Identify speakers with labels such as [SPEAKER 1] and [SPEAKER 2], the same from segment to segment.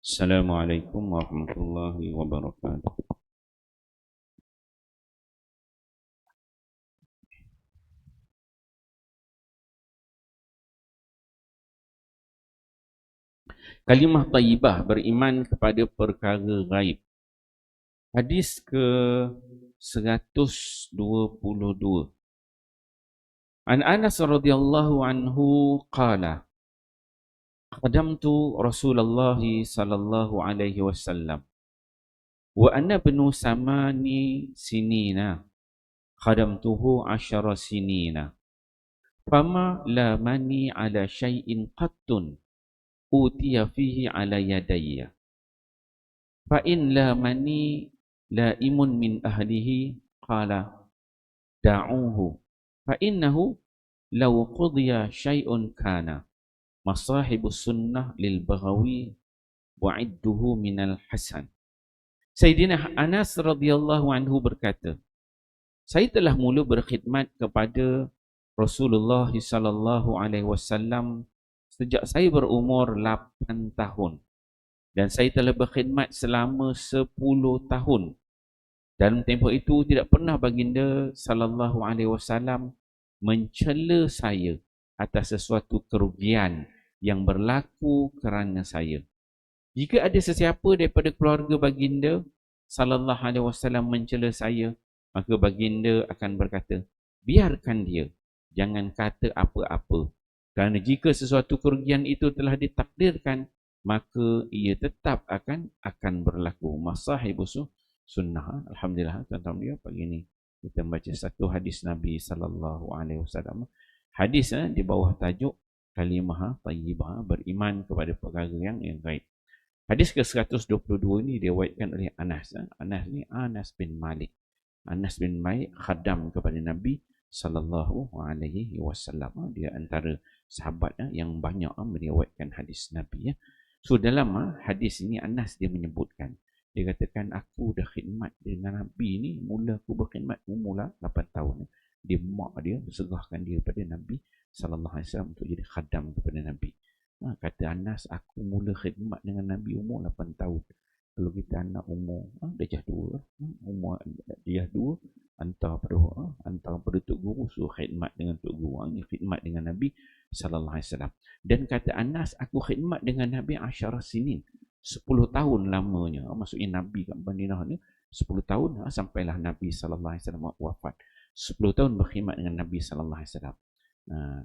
[SPEAKER 1] Assalamualaikum warahmatullahi wabarakatuh. Kalimah tayyibah, beriman kepada perkara gaib. Hadis ke 122. An Anas radhiyallahu anhu qala qadamtu Rasulullah sallallahu alaihi wasallam wa ana ibnu samani sinina qadamtuhu 10 sinina fama la mani ala syai'in qattun utiya fihi ala yadayya fa in la mani laimun min ahlihi qala da'uhu fa innahu law qudiya syai'un kana masahibus sunnah lil Baghawi wa'idduhu minal hasan. Sayyidina Anas radhiyallahu anhu berkata, saya telah mula berkhidmat kepada Rasulullah sallallahu alaihi wasallam sejak saya berumur 8 tahun. Dan saya telah berkhidmat selama 10 tahun. Dalam tempoh itu tidak pernah baginda sallallahu alaihi wasallam mencela saya atas sesuatu kerugian yang berlaku kerana saya. Jika ada sesiapa daripada keluarga baginda sallallahu alaihi wasallam mencela saya, maka baginda akan berkata, biarkan dia, jangan kata apa-apa. Kerana jika sesuatu kerugian itu telah ditakdirkan, maka ia tetap akan berlaku. Masahibus sunnah. Alhamdulillah, tuan-tuan dia pagi ini kita membaca satu hadis Nabi sallallahu alaihi wasallam. Hadis di bawah tajuk kalimah tayyibah, beriman kepada perkara yang gaib. Hadis ke-122 ini diriwayatkan oleh Anas. Anas ni Anas bin Malik. Anas bin Malik khadam kepada Nabi sallallahu alaihi wasallam. Dia antara sahabat yang banyak meriwayatkan hadis Nabi. So dalam hadis ini Anas dia menyebutkan, dia katakan aku dah khidmat dengan Nabi ni, mula aku berkhidmat umur 8 tahun. Dia mak dia segahkan dia kepada Nabi sallallahu alaihi wasallam untuk jadi khadam kepada Nabi. Kata Anas, aku mula khidmat dengan Nabi umur 8 tahun. Kalau kita anak umur darjah 2, umur darjah 2, hantar pada Tok Guru, suruh khidmat dengan Tok Guru. Ini khidmat dengan Nabi sallallahu alaihi wasallam. Dan kata Anas, aku khidmat dengan Nabi 10 sinin, 10 tahun lamanya. Maksudnya Nabi kat Madinah ni 10 tahun sampailah Nabi sallallahu alaihi wasallam wafat. 10 tahun berkhidmat dengan Nabi sallallahu alaihi wasallam.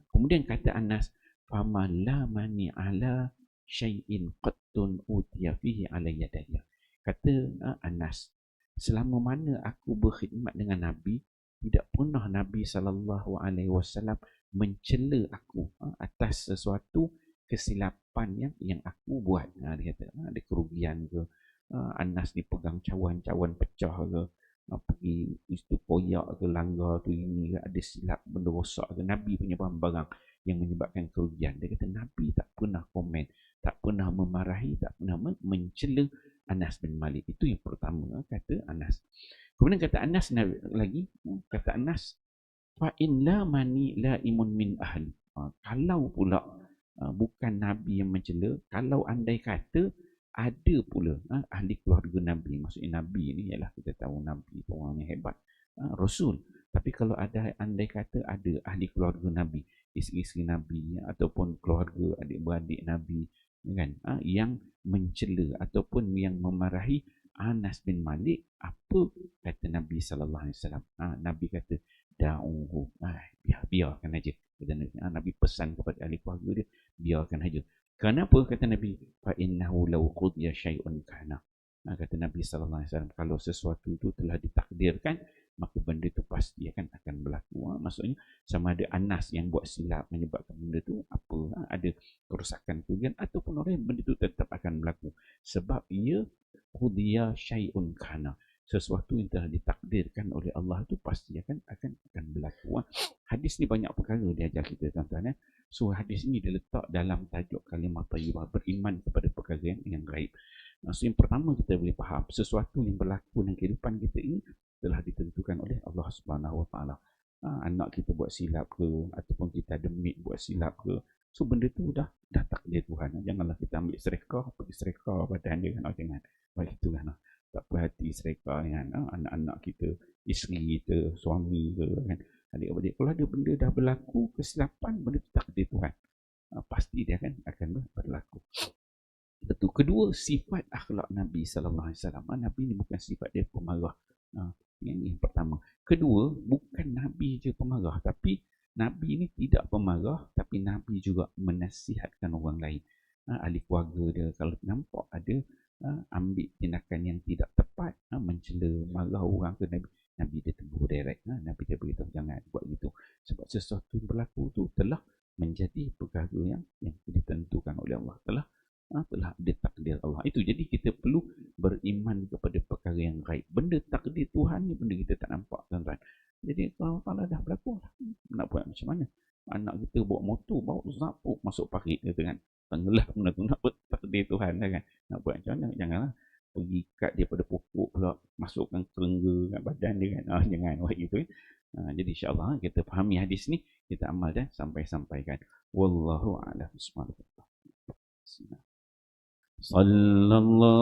[SPEAKER 1] Kemudian kata Anas, fama la mani ala syai'in qattun utiya fihi ala yadayya. Kata Anas, selama mana aku berkhidmat dengan Nabi, tidak pernah Nabi sallallahu alaihi wasallam mencela aku atas sesuatu kesilapan yang aku buat. Dia kata ada kerugian ke, Anas ni pegang cawan-cawan pecah ke, pergi itu koyak ke, langgar tu ini ke, ada silap benda rosak ke, Nabi punya barang-barang yang menyebabkan kerugian. Dia kata Nabi tak pernah komen, tak pernah memarahi, tak pernah mencela Anas bin Malik. Itu yang pertama kata Anas. Kemudian kata Anas lagi, kata Anas, fa in la mani la imun min ahli. Kalau pula bukan Nabi yang mencela, kalau andai kata ada pula ahli keluarga Nabi, maksudnya Nabi ni ialah kita tahu Nabi orang yang hebat, Rasul. Tapi kalau ada andai kata ada ahli keluarga Nabi, isteri-isteri Nabi ataupun keluarga adik-beradik Nabi kan, yang mencela ataupun yang memarahi Anas bin Malik, apa kata Nabi sallallahu alaihi wasallam? Nabi kata da'uhu, biarkan aja. Nabi pesan kepada ahli keluarga dia, biarkan aja. Kenapa kata Nabi? Fa innahu law qudiya syai'un kana. Kata Nabi sallallahu alaihi wasallam, kalau sesuatu itu telah ditakdirkan, maka benda itu pasti akan berlaku. Maksudnya sama ada Anas yang buat silap menyebabkan benda itu apa, ada kerosakan kerugian, ataupun orang benda itu tetap akan berlaku sebab ia qudiya syai'un kana, sesuatu yang telah ditakdirkan oleh Allah itu pasti akan berlaku. Hadis ni banyak perkara dia ajar kita, tuan-tuan. So hadis ni diletak dalam tajuk kalimah tayyibah, beriman kepada perkara yang gaib. So yang pertama kita boleh faham, sesuatu yang berlaku dalam kehidupan kita ini telah ditentukan oleh Allah Subhanahu Wa Taala. Anak kita buat silap ke, ataupun kita demit buat silap ke, So benda tu dah takdir Tuhan. Janganlah kita ambil sereka, pergi sereka badan dia kan. Jangan. Begitu kan. Tak puas hati sereka dengan anak-anak kita, isteri kita, suami ke kan. Adik-adik, kalau ada benda dah berlaku, kesilapan, benda tu takdir Tuhan. Pasti dia akan berlaku. Itu kedua, sifat akhlak Nabi SAW. Nabi ni bukan sifat dia pemarah. Yang pertama. Kedua, bukan Nabi je pemarah, tapi Nabi ni tidak pemarah, tapi Nabi juga menasihatkan orang lain. Ahli keluarga dia, kalau nampak ada ambil tindakan yang tidak tepat, mencela, marah orang ke Nabi dia tegur direct. Nabi dia beritahu jangan buat gitu. Sebab sesuatu yang berlaku tu telah menjadi perkara yang ditentukan oleh Allah. Telah ada takdir Allah. Itu jadi kita perlu beriman kepada perkara yang gaib. Benda takdir Tuhan ni benda kita tak nampak, tuan-tuan. Jadi kalau dah berlaku, nak buat macam mana? Anak kita bawa motor, bawa zapuk masuk parit dia kan. Tenggelam benda tu, nak buat takdir Tuhan kan. Nak buat macam mana? Janganlah pergi kat dia pada pokok pula, masukkan kerengga kat badan dia kan. Jangan buat gitu kan. Jadi insyaAllah kita fahami hadis ni, kita amal dan sampaikan. Wallahu a'lam. Bismillah. Sallallahu